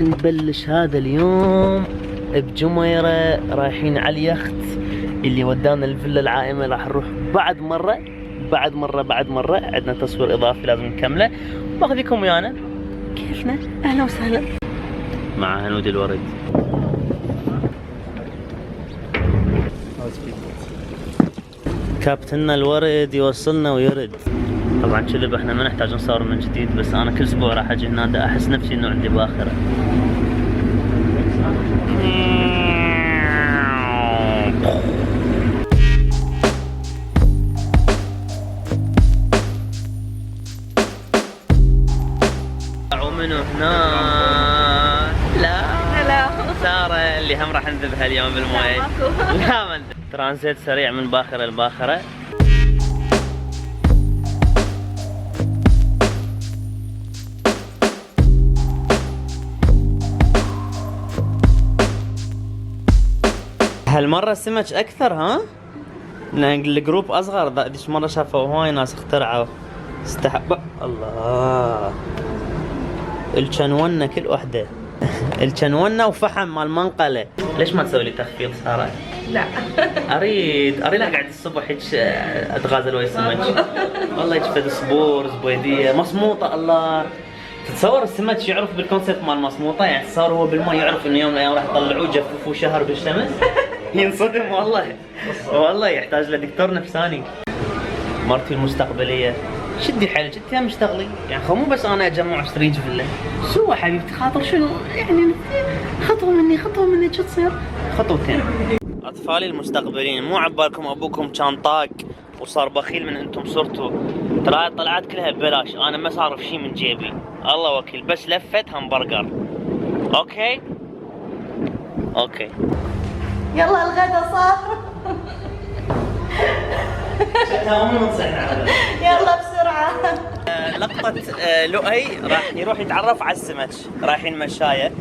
نبلش هذا اليوم بجميرة، رايحين على اليخت اللي ودانا الفيلا العائمة. راح نروح بعد مرة عندنا تصوير إضافي لازم نكمله، باخذكم ويانا. كيفنا؟ أهلا وسهلا مع هنود الورد. كابتننا الورد يوصلنا ويرد. طبعا كلب احنا ما نحتاج نصور من جديد، بس انا كل اسبوع راح اجي هنا دا احس نفسي انه عندي باخره. ومنو هنا؟ لا سارة اللي هم راح نذبها اليوم بالمويه. لا ما نذب. ترانزيت سريع من باخرة لباخرة. هالمرة سمك أكثر ها؟ الجروب أصغر، ذيك مرة شافوا هواي ناس اخترعوا استحب. الله الشنونة كل وحدة. الشنونة وفحم مال منقلة. ليش ما تسوي لي تخفيض سارة؟ لا أريد أقعد الصبح هيك أتغازل ويا السمك. والله هيك فد صبور زبيدية مصموطة. الله تتصور السمك يعرف بالكونسيبت مال مصموطة، يعني تتصور هو بالماء يعرف إنه يوم من الأيام راح يطلعوه يجففوه شهر بالشمس. ينصدم والله يحتاج لدكتور نفساني. مرتي المستقبلية شدي حيلك انت يا مشتغلي، يعني مو بس انا اجمع اشتري فيلا. شو حبيبتي خاطر شنو يعني؟ خطوه مني شو تصير؟ خطوتين. اطفالي المستقبلين مو عبالكم ابوكم كان طاق وصار بخيل من انتم صرتوا. ترى طلعت كلها ببلاش، انا ما صارف شيء من جيبي الله وكيل، بس لفت همبرجر. اوكي يلا الغدا صار. يلا بسرعة. لقطة لؤي راح يروح يتعرف على السمك. رايحين مشاية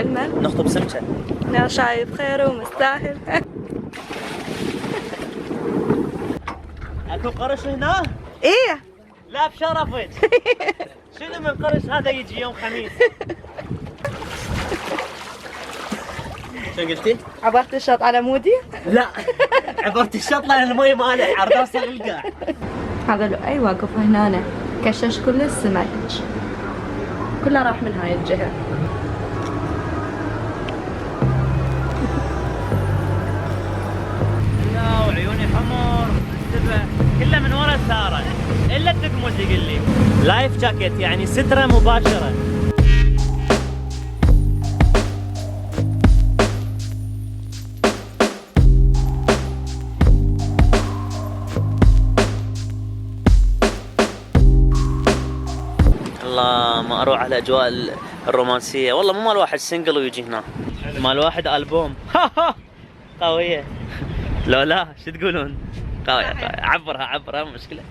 إلنا نخطب سمكة. يا شايف خير ومستاهل. اكو قرش هنا؟ ايه لا بشرفك. شنو من قرش هذا يجي يوم خميس؟ شو قلتي؟ عبرت الشط على مودي؟ لا عبرت الشط لان المي مالح عرض اوصل القاع. هذا لؤي واقف هنا كشش كل السمك كله راح من هاي الجهة. يا وعيوني حمر انتبه كله من ورا سارة الا الدقموز يقول لي لايف جاكيت يعني سترة مباشرة. الله ما اروح على الاجواء الرومانسيه، والله مو مال واحد سنجل ويجي هنا، مال واحد البوم. قويه. لا شو تقولون؟ قويه عبرها مشكله.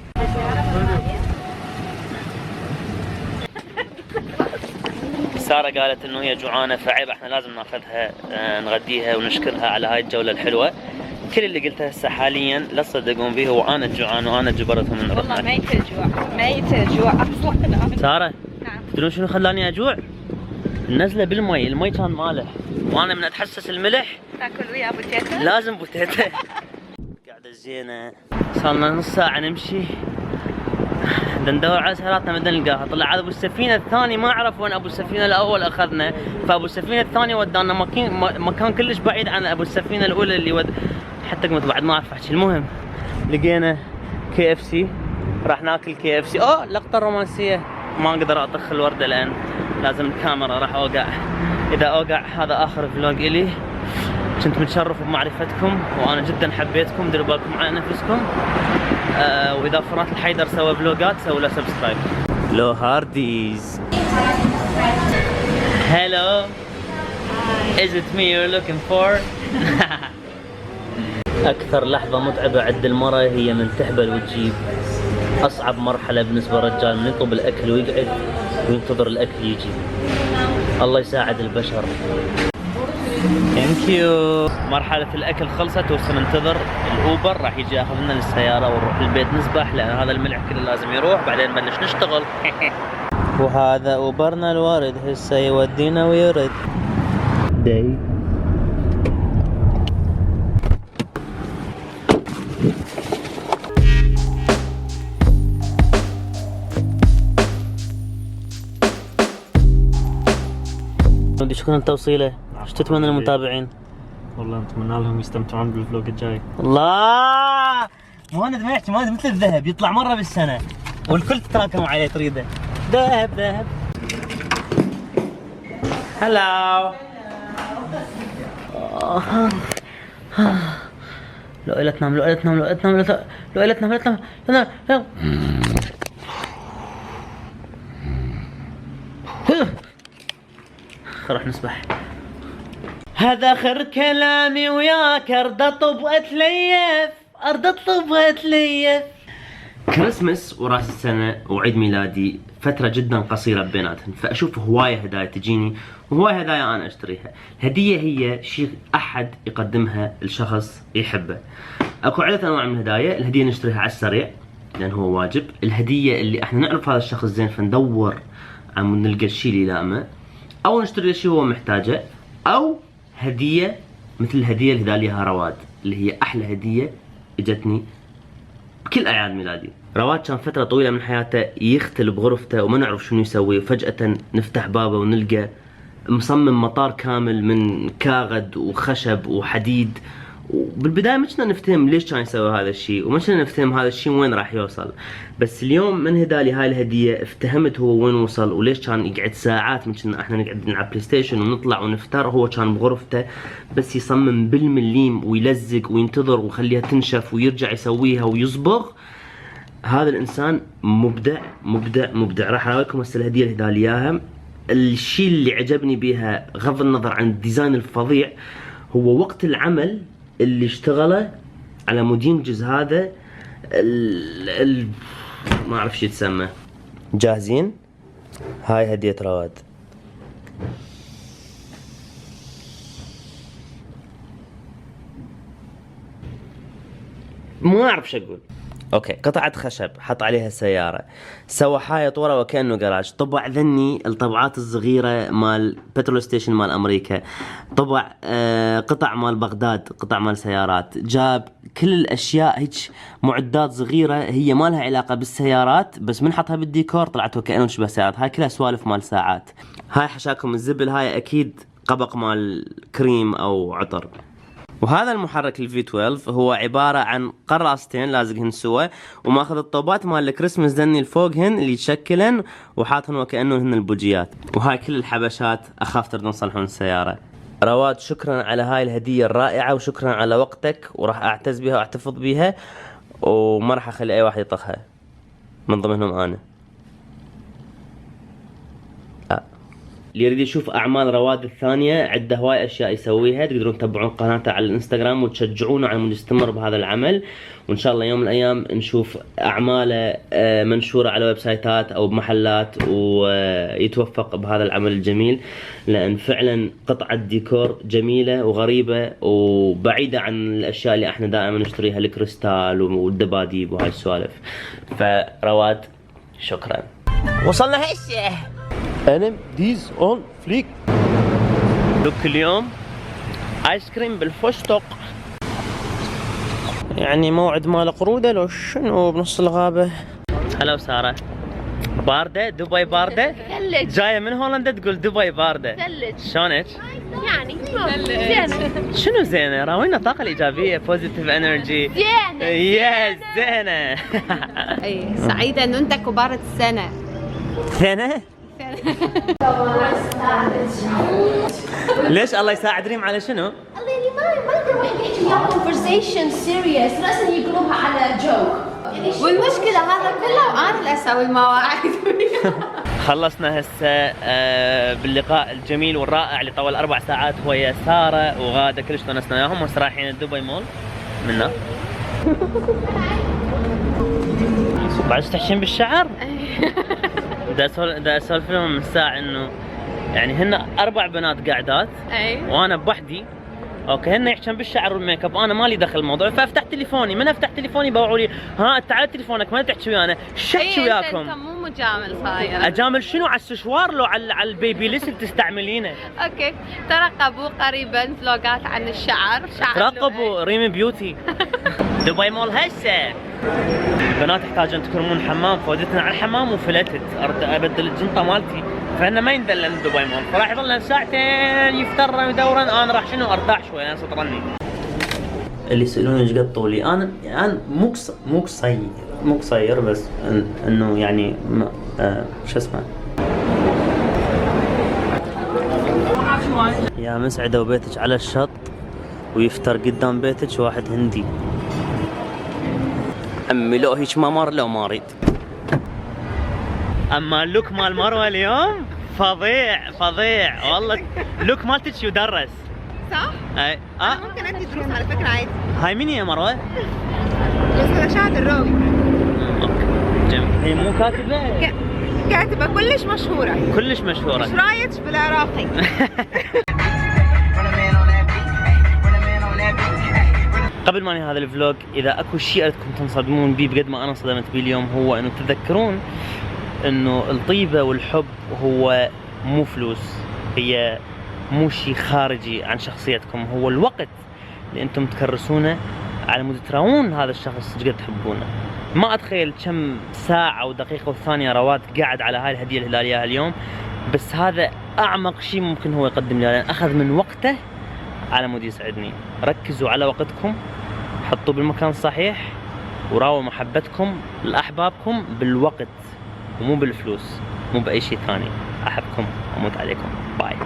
ساره قالت انه هي جوعانه فعيب احنا لازم ناخذها نغديها ونشكرها على هاي الجوله الحلوه. كل اللي قلته هسه حاليا لا تصدقون به، وانا جوعان وانا جبرتهم من والله ميت الجوع اصلا. ساره نعم تدرون شنو خلاني اجوع؟ النزله بالمي، المي كان مالح وانا من اتحسس الملح تاكل ويا بوتيتا؟ لازم بوتيتا. قاعده زينه صارنا نص ساعه نمشي ندور على سياراتنا ما نلقاها. طلع هذا ابو السفينه الثاني ما اعرف وين ابو السفينه الاول اخذنا، فابو السفينه الثاني ودانا مكان كلش بعيد عن ابو السفينه الاولى اللي حتى قمت بعد ما اعرف احكي. المهم لقينا KFC راح ناكل KFC. لقطه رومانسيه ما اقدر اطخ الورده لان لازم الكاميرا راح اوقع. اذا اوقع هذا اخر فلوج الي. كنت متشرف بمعرفتكم وانا جدا حبيتكم. ديروا بالكم على نفسكم. واذا فرات الحيدر سوى فلوجات سووا له سبسكرايب. لو هارديز. هلو Is it me you're looking for? اكثر لحظة متعبة عند المرأة هي من تحبل وتجيب. اصعب مرحلة بالنسبة للرجال من يطلب الاكل ويقعد وينتظر الاكل يجي. الله يساعد البشر. ثانك يو. مرحلة الأكل خلصت وسننتظر الأوبر راح يجي ياخذنا للسيارة ونروح البيت نسبح لأن هذا الملح كله لازم يروح بعدين نبلش نشتغل. وهذا اوبرنا الوارد هسه يودينا ويرد. داي ودي شكرا التوصيله. ايش تتمنى للمتابعين؟ والله نتمنى لهم يستمتعون بالفلوق الجاي. الله مهند ما يحكي، مهند مثل الذهب يطلع مره بالسنه والكل تتراكموا عليه تريده. ذهب ذهب. هلاو. لو إلى تنام، لو إلى تنام، لو إلى تنام، لو إلى تنام، لو تنام، لو تنام. راح نسبح. هذا آخر كلامي وياك، أرض أطب وأتليف، أرض أطب وأتليف. كريسمس وراس السنة وعيد ميلادي فترة جدا قصيرة بيناتهم، فأشوف هواية هدايا تجيني وهواية هدايا أنا أشتريها. الهدية هي شيء أحد يقدمها لشخص يحبه. أكو عدة أنواع من الهدايا. الهدية نشتريها على السريع لأن هو واجب. الهدية اللي احنا نعرف هذا الشخص زين فندور عم نلقى الشيء اللي يلائمه، أو نشتري الشيء هو محتاجه، أو هدية مثل الهدية اللي هدا ليها رواد، اللي هي أحلى هدية اجتني بكل أعياد ميلادي. رواد كان فترة طويلة من حياته يختل بغرفته وما نعرف شنو يسوي، وفجأة نفتح بابه ونلقى مصمم مطار كامل من كاغد وخشب وحديد. وبالبداية ما كنا نفتهم ليش كان يسوي هذا الشيء، وما كنا نفتهم هذا الشيء وين راح يوصل. بس اليوم من هدالي هاي الهدية افتهمت هو وين وصل وليش كان يقعد ساعات. من كنا احنا نقعد نلعب بلاي ستيشن ونطلع ونفتر، هو كان بغرفته بس يصمم بالمليم ويلزق وينتظر ويخليها تنشف ويرجع يسويها ويصبغ. هذا الانسان مبدع مبدع مبدع. راح اراويكم هسه الهدية اللي هدالي اياها. الشيء اللي عجبني بيها غض النظر عن الديزاين الفظيع هو وقت العمل اللي اشتغله على مود ينجز هذا ما اعرف شو يتسمى. جاهزين؟ هاي هدية رواد. ما اعرف شو اقول. اوكي، قطعة خشب حط عليها سيارة، سوى حائط ورا وكأنه جراج، طبع ذني الطبعات الصغيرة مال بترول ستيشن مال امريكا، طبع قطع مال بغداد، قطع مال سيارات، جاب كل الاشياء هيك معدات صغيرة هي ما لها علاقة بالسيارات بس من حطها بالديكور طلعت وكأنه شبه سيارات. هاي كلها سوالف مال ساعات. هاي حشاكم الزبل، هاي اكيد قبق مال كريم او عطر. وهذا المحرك الفي 12 هو عبارة عن قراصتين لازقهن سوا وماخذ الطوبات مال الكريسماس ذني الفوقهن اللي يتشكلن وحاطهن وكأنه هن البوجيات. وهاي كل الحبشات اخاف تردون تصلحون السيارة. رواد شكرا على هاي الهدية الرائعة وشكرا على وقتك، وراح اعتز بها واحتفظ بها وما راح اخلي اي واحد يطخها من ضمنهم انا. اللي يريد يشوف اعمال رواد الثانيه عنده هواي اشياء يسويها، تقدرون تتابعون قناته على الانستغرام وتشجعونه على مود يستمر بهذا العمل، وان شاء الله يوم من الايام نشوف اعماله منشوره على ويب سايتات او بمحلات ويتوفق بهذا العمل الجميل، لان فعلا قطعه ديكور جميله وغريبه وبعيده عن الاشياء اللي احنا دائما نشتريها، الكريستال والدباديب وهاي السوالف. فرواد شكرا. وصلنا هسه أنا ديز أون فليك. لوك اليوم آيس كريم بالفستق، يعني موعد مال قرودة لو شنو بنص الغابة. هلا سارة. باردة؟ دبي باردة؟ ثلج. جاية من هولندا تقول دبي باردة. ثلج. شلونك؟ يعني زينة. شنو زينة؟ راوينا الطاقة الإيجابية، بوزيتيف انرجي. زينة. يس زينة. اي سعيدة انه انت كبار السنة. زينة؟ ليش الله يساعد ريم على شنو؟ الله يعني ما يقدر واحد يحكي وياه conversation serious، راسا يقلبها على joke. والمشكلة هذا كله وانا اللي اسوي المواعيد. خلصنا هسه باللقاء الجميل والرائع اللي طول 4 ساعات ويا سارة وغادة، كلش ونسنا وياهم، وهسه رايحين دبي مول منا. بعد تحشين بالشعر؟ دا اسولف لهم من ساعة انه يعني هن 4 بنات قاعدات وانا بوحدي، اوكي، هن يحشون بالشعر والميك اب، انا مالي دخل الموضوع، فافتح تليفوني، من افتح تليفوني بقولوا لي ها انت على تليفونك ما تحكي ويانا، شو احكي وياكم؟ انت مو اجامل صايره. اجامل شنو؟ على السشوار لو على البيبي ليست تستعملينه؟ اوكي، ترقبوا قريبا فلوجات عن الشعر. ترقبوا ريم بيوتي. دبي مول هسه. البنات يحتاجون تكرمون حمام، فودتنا على الحمام وفلتت، ابدل الجنطه مالتي، فاحنا ما يندلن دبي مول، فراح يظلن ساعتين يفترن ويدورن، انا راح شنو ارتاح شوي، انا سطرني. اللي يسالون ايش قد طولي، انا مو قصير بس انه يعني شو اسمه. يا مسعده وبيتك على الشط ويفتر قدام بيتك واحد هندي. امي لو هيك ما مر لو ما اريد. اما اللوك مال مروه اليوم فظيع فظيع والله. اللوك مالتك يدرس صح؟ اي ممكن ادي دروس على فكره عادي. هاي مين يا مروه؟ بس شاهد الراوي. جميل. هي مو كاتبه؟ كاتبه كلش مشهوره. كلش مشهوره. ايش رايك بالعراقي؟ قبل ما انهي هذا الفلوج، اذا اكو شيء اريدكم تنصدمون بيه بقد ما انا انصدمت بيه اليوم، هو انه تتذكرون انه الطيبه والحب هو مو فلوس، هي مو شيء خارجي عن شخصيتكم، هو الوقت اللي انتم تكرسونه على مود تراون هذا الشخص ايش قد تحبونه. ما اتخيل كم ساعه ودقيقه وثانيه رواد قاعد على هاي الهديه اللي هلاليها اليوم، بس هذا اعمق شيء ممكن هو يقدم لي، لان اخذ من وقته على مود يسعدني. ركزوا على وقتكم، حطوا بالمكان الصحيح، وراوا محبتكم لاحبابكم بالوقت ومو بالفلوس، مو باي شيء ثاني. احبكم واموت عليكم. باي.